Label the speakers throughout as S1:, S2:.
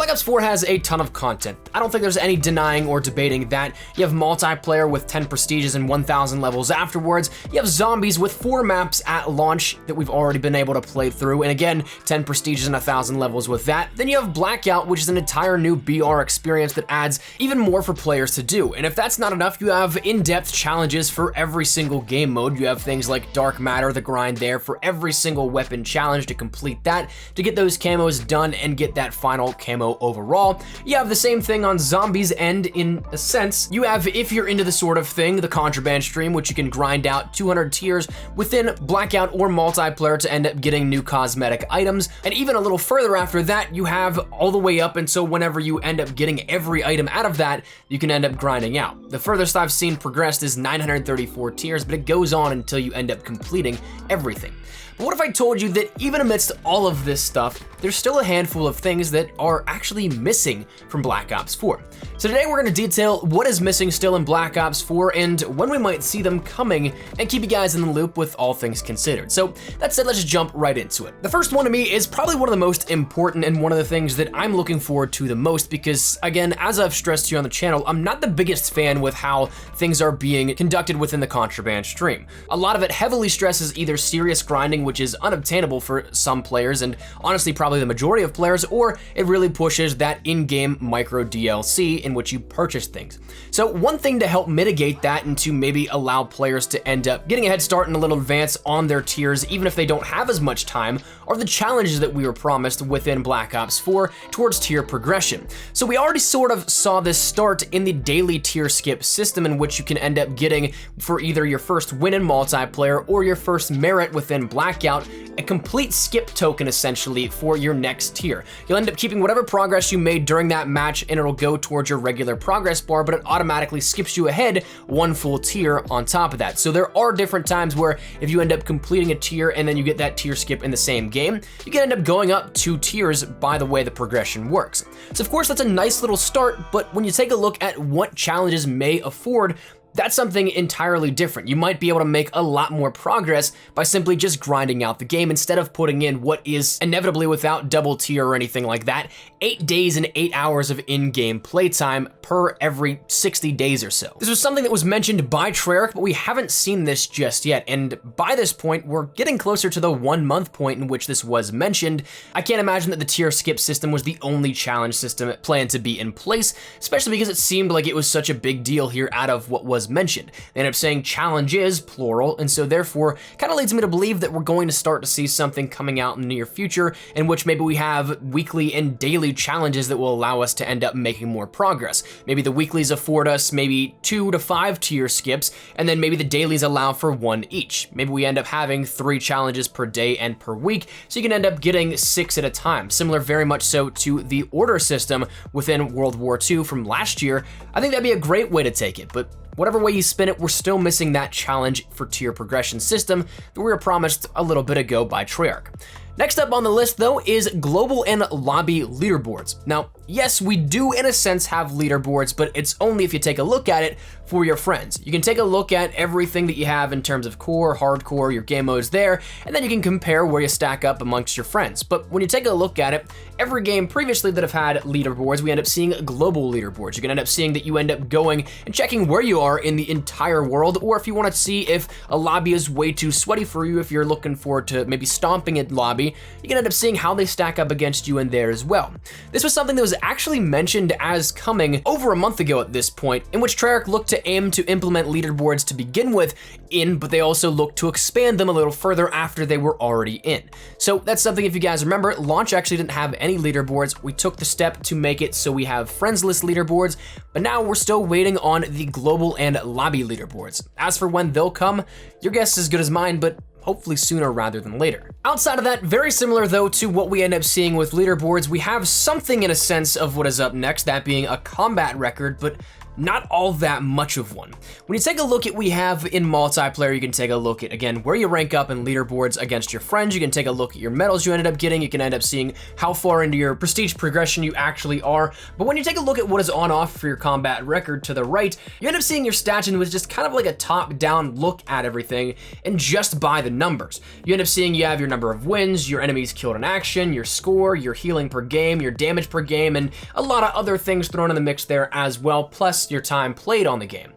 S1: Black Ops 4 has a ton of content. I don't think there's any denying or debating that. You have multiplayer with 10 prestiges and 1,000 levels afterwards. You have zombies with 4 maps at launch that we've already been able to play through, and again, 10 prestiges and 1,000 levels with that. Then you have Blackout, which is an entire new BR experience that adds even more for players to do. And if that's not enough, you have in-depth challenges for every single game mode. You have things like Dark Matter, the grind there for every single weapon challenge to complete that, to get those camos done and get that final camo overall. You have the same thing on zombies, and in a sense, you have, if you're into the sort of thing, the contraband stream, which you can grind out 200 tiers within Blackout or multiplayer to end up getting new cosmetic items. And even a little further after that, you have all the way up until whenever you end up getting every item out of that, you can end up grinding out. The furthest I've seen progressed is 934 tiers, but it goes on until you end up completing everything. But what if I told you that even amidst all of this stuff, there's still a handful of things that are actually missing from Black Ops 4. So today we're going to detail what is missing still in Black Ops 4 and when we might see them coming, and keep you guys in the loop with all things considered. So that said, let's just jump right into it. The first one to me is probably one of the most important and one of the things that I'm looking forward to the most because, again, as I've stressed here on the channel, I'm not the biggest fan with how things are being conducted within the contraband stream. A lot of it heavily stresses either serious grinding, which is unobtainable for some players and honestly probably the majority of players, or it really pushes that in-game micro DLC in which you purchase things. So one thing to help mitigate that and to maybe allow players to end up getting a head start and a little advance on their tiers even if they don't have as much time are the challenges that we were promised within Black Ops 4 towards tier progression. So we already sort of saw this start in the daily tier skip system in which you can end up getting for either your first win in multiplayer or your first merit within Blackout, a complete skip token essentially for your next tier. You'll end up keeping whatever progress you made during that match and it'll go towards your regular progress bar, but it automatically skips you ahead one full tier on top of that. So there are different times where if you end up completing a tier and then you get that tier skip in the same game, you can end up going up 2 tiers by the way the progression works. So of course that's a nice little start, but when you take a look at what challenges may afford, that's something entirely different. You might be able to make a lot more progress by simply just grinding out the game instead of putting in what is inevitably, without double tier or anything like that, 8 days and 8 hours of in-game playtime per every 60 days or so. This was something that was mentioned by Treyarch, but we haven't seen this just yet, and by this point, we're getting closer to the 1 month point in which this was mentioned. I can't imagine that the tier skip system was the only challenge system planned to be in place, especially because it seemed like it was such a big deal here out of what was mentioned. They end up saying challenges, plural, and so therefore kind of leads me to believe that we're going to start to see something coming out in the near future in which maybe we have weekly and daily challenges that will allow us to end up making more progress. Maybe the weeklies afford us maybe 2 to 5 tier skips, and then maybe the dailies allow for 1 each. Maybe we end up having 3 challenges per day and per week, so you can end up getting 6 at a time. Similar very much so to the order system within World War II from last year. I think that'd be a great way to take it, but whatever way you spin it, we're still missing that challenge for tier progression system that we were promised a little bit ago by Treyarch. Next up on the list though is global and lobby leaderboards. Now, yes, we do in a sense have leaderboards, but it's only if you take a look at it for your friends. You can take a look at everything that you have in terms of core, hardcore, your game modes there, and then you can compare where you stack up amongst your friends. But when you take a look at it, every game previously that have had leaderboards, we end up seeing global leaderboards. You can end up seeing that you end up going and checking where you are in the entire world, or if you want to see if a lobby is way too sweaty for you, if you're looking forward to maybe stomping a lobby, you can end up seeing how they stack up against you in there as well. This was something that was actually mentioned as coming over a month ago at this point, in which Treyarch looked to aim to implement leaderboards to begin with but they also looked to expand them a little further after they were already in. So that's something, if you guys remember, launch actually didn't have any leaderboards. We took the step to make it so we have friends list leaderboards, but now we're still waiting on the global and lobby leaderboards. As for when they'll come, your guess is as good as mine, but hopefully sooner rather than later. Outside of that, very similar though to what we end up seeing with leaderboards, we have something in a sense of what is up next, that being a combat record, but not all that much of one. When you take a look at what we have in multiplayer, you can take a look at, again, where you rank up in leaderboards against your friends. You can take a look at your medals you ended up getting. You can end up seeing how far into your prestige progression you actually are. But when you take a look at what is on offer for your combat record to the right, you end up seeing your stats and with just kind of like a top-down look at everything and just by the numbers. You end up seeing you have your number of wins, your enemies killed in action, your score, your healing per game, your damage per game, and a lot of other things thrown in the mix there as well, plus your time played on the game.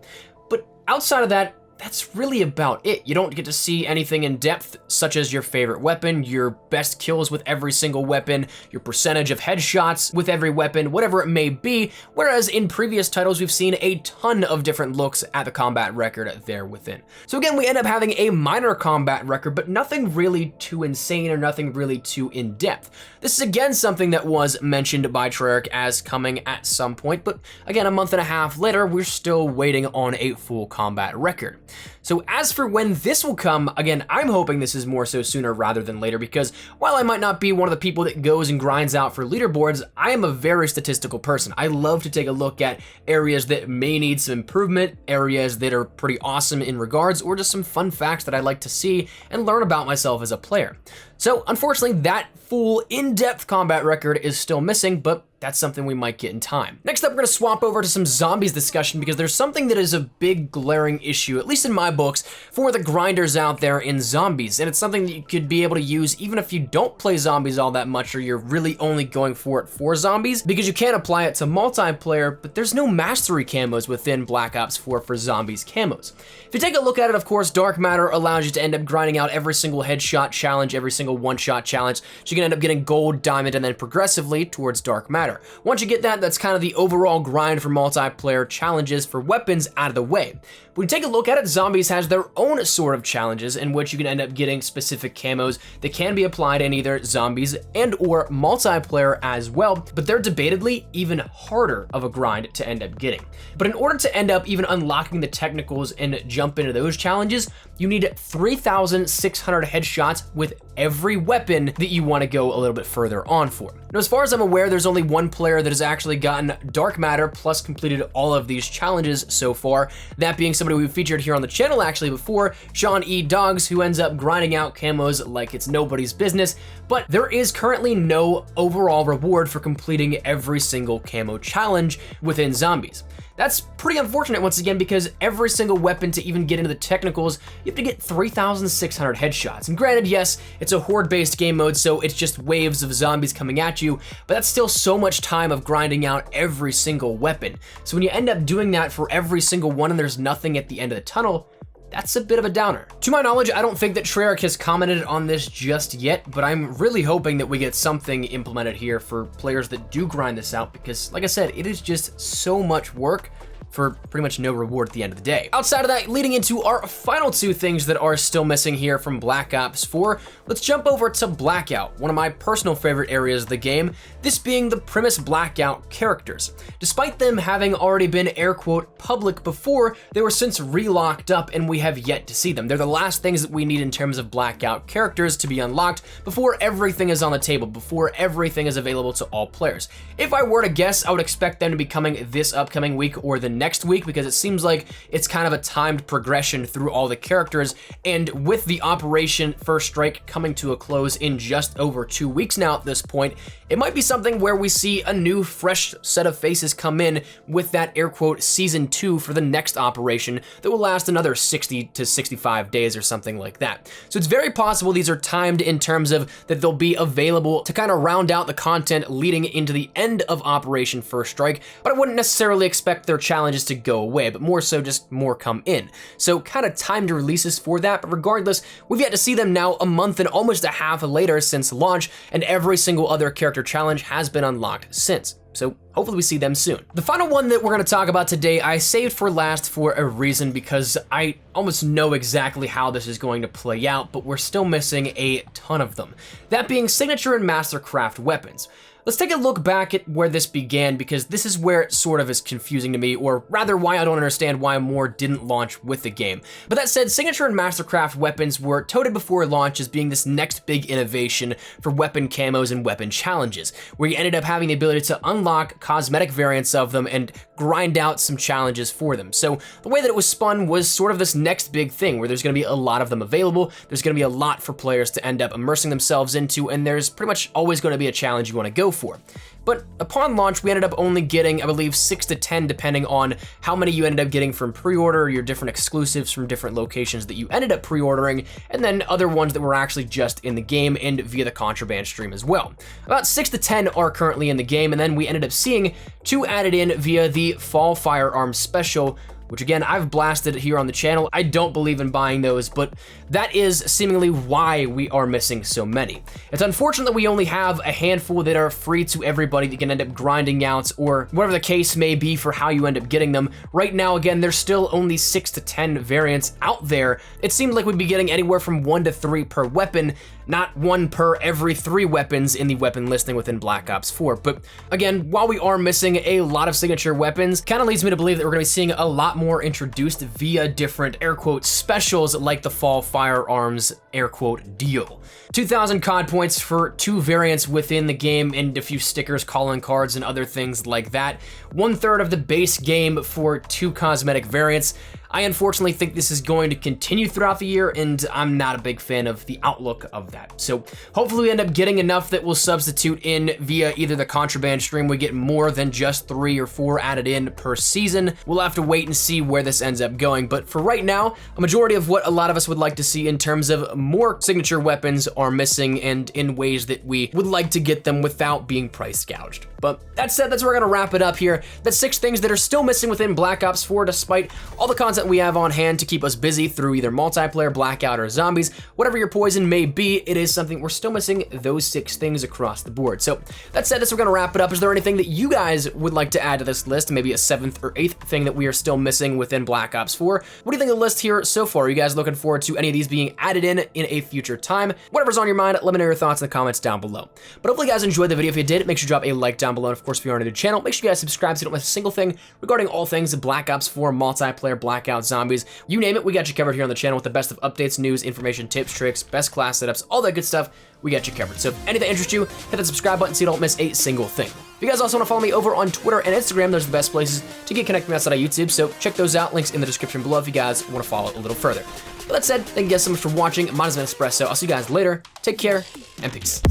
S1: But outside of that, that's really about it. You don't get to see anything in depth, such as your favorite weapon, your best kills with every single weapon, your percentage of headshots with every weapon, whatever it may be, whereas in previous titles, we've seen a ton of different looks at the combat record there within. So again, we end up having a minor combat record, but nothing really too insane or nothing really too in-depth. This is again something that was mentioned by Treyarch as coming at some point, but again, a month and a half later, we're still waiting on a full combat record. So as for when this will come, again, I'm hoping this is more so sooner rather than later, because while I might not be one of the people that goes and grinds out for leaderboards, I am a very statistical person. I love to take a look at areas that may need some improvement, areas that are pretty awesome in regards, or just some fun facts that I like to see and learn about myself as a player. So unfortunately, that full in-depth combat record is still missing, but that's something we might get in time. Next up, we're gonna swap over to some zombies discussion because there's something that is a big glaring issue, at least in my books, for the grinders out there in zombies. And it's something that you could be able to use even if you don't play zombies all that much or you're really only going for it for zombies, because you can apply it to multiplayer, but there's no mastery camos within Black Ops 4 for zombies camos. If you take a look at it, of course, Dark Matter allows you to end up grinding out every single headshot challenge, every single one-shot challenge, so you can end up getting gold, diamond, and then progressively towards Dark Matter. Once you get that, that's kind of the overall grind for multiplayer challenges for weapons out of the way. When you take a look at it, Zombies has their own sort of challenges in which you can end up getting specific camos that can be applied in either Zombies and or multiplayer as well, but they're debatably even harder of a grind to end up getting. But in order to end up even unlocking the technicals and jump into those challenges, you need 3,600 headshots with every weapon that you want to go a little bit further on for. Now, as far as I'm aware, there's only one player that has actually gotten Dark Matter plus completed all of these challenges so far, that being somebody we've featured here on the channel actually before, Sean E. Dogs, who ends up grinding out camos like it's nobody's business, but there is currently no overall reward for completing every single camo challenge within Zombies. That's pretty unfortunate once again, because every single weapon to even get into the technicals, you have to get 3,600 headshots. And granted, yes, it's a horde-based game mode, so it's just waves of zombies coming at you, but that's still so much time of grinding out every single weapon. So when you end up doing that for every single one and there's nothing at the end of the tunnel, that's a bit of a downer. To my knowledge, I don't think that Treyarch has commented on this just yet, but I'm really hoping that we get something implemented here for players that do grind this out, because like I said, it is just so much work for pretty much no reward at the end of the day. Outside of that, leading into our final two things that are still missing here from Black Ops 4, let's jump over to Blackout, one of my personal favorite areas of the game, this being the Primus Blackout characters. Despite them having already been air quote public before, they were since relocked up and we have yet to see them. They're the last things that we need in terms of Blackout characters to be unlocked before everything is on the table, before everything is available to all players. If I were to guess, I would expect them to be coming this upcoming week or the next week, because it seems like it's kind of a timed progression through all the characters, and with the Operation First Strike coming to a close in just over 2 weeks now at this point, it might be something where we see a new fresh set of faces come in with that air quote season 2 for the next operation that will last another 60 to 65 days or something like that. So it's very possible these are timed in terms of that they'll be available to kind of round out the content leading into the end of Operation First Strike, but I wouldn't necessarily expect their challenges to go away, but more so just more come in. So kind of timed releases for that, but regardless, we've yet to see them now a month and almost a half later since launch, and every single other character challenge has been unlocked since. So hopefully we see them soon. The final one that we're gonna talk about today, I saved for last for a reason, because I almost know exactly how this is going to play out, but we're still missing a ton of them. That being signature and mastercraft weapons. Let's take a look back at where this began, because this is where it sort of is confusing to me, or rather why I don't understand why more didn't launch with the game. But that said, Signature and Mastercraft weapons were touted before launch as being this next big innovation for weapon camos and weapon challenges, where you ended up having the ability to unlock cosmetic variants of them and grind out some challenges for them. So the way that it was spun was sort of this next big thing, where there's going to be a lot of them available, there's going to be a lot for players to end up immersing themselves into, and there's pretty much always going to be a challenge you want to go for. But upon launch, we ended up only getting, I believe, 6 to 10, depending on how many you ended up getting from pre-order, your different exclusives from different locations that you ended up pre-ordering, and then other ones that were actually just in the game and via the Contraband stream as well. About 6 to 10 are currently in the game, and then we ended up seeing 2 added in via the Fall Firearms Special, which again, I've blasted here on the channel. I don't believe in buying those, but that is seemingly why we are missing so many. It's unfortunate that we only have a handful that are free to everybody that can end up grinding out, or whatever the case may be for how you end up getting them. Right now, again, there's still only 6 to 10 variants out there. It seemed like we'd be getting anywhere from 1 to 3 per weapon, not 1 per every 3 weapons in the weapon listing within Black Ops 4. But again, while we are missing a lot of signature weapons, kind of leads me to believe that we're gonna be seeing a lot more introduced via different air quote specials like the Fall Firearms air quote deal. 2,000 COD points for 2 variants within the game and a few stickers, calling cards, and other things like that. 1/3 of the base game for 2 cosmetic variants. I unfortunately think this is going to continue throughout the year, and I'm not a big fan of the outlook of that. So hopefully we end up getting enough that will substitute in via either the Contraband stream, we get more than just 3 or 4 added in per season. We'll have to wait and see where this ends up going. But for right now, a majority of what a lot of us would like to see in terms of more signature weapons are missing, and in ways that we would like to get them without being price gouged. But that said, that's where we're gonna wrap it up here. That's 6 things that are still missing within Black Ops 4, despite all the content we have on hand to keep us busy through either multiplayer, Blackout, or zombies. Whatever your poison may be, it is something we're still missing those 6 things across the board. So that said, that's where we're gonna wrap it up. Is there anything that you guys would like to add to this list? Maybe a 7th or 8th thing that we are still missing within Black Ops 4? What do you think of the list here so far? Are you guys looking forward to any of these being added in a future time? Whatever's on your mind, let me know your thoughts in the comments down below. But hopefully you guys enjoyed the video. If you did, make sure you drop a like down below. And of course, if you're new to the channel, make sure you guys subscribe so you don't miss a single thing regarding all things Black Ops 4, multiplayer, Blackout, zombies, you name it, we got you covered here on the channel with the best of updates, news, information, tips, tricks, best class setups, all that good stuff. We got you covered. So if anything interests you, hit that subscribe button so you don't miss a single thing. If you guys also want to follow me over on Twitter and Instagram, those are the best places to get connected with me outside of YouTube, so check those out. Links in the description below if you guys want to follow a little further. But that said, thank you guys so much for watching. Mine has been Espresso. I'll see you guys later. Take care, and peace.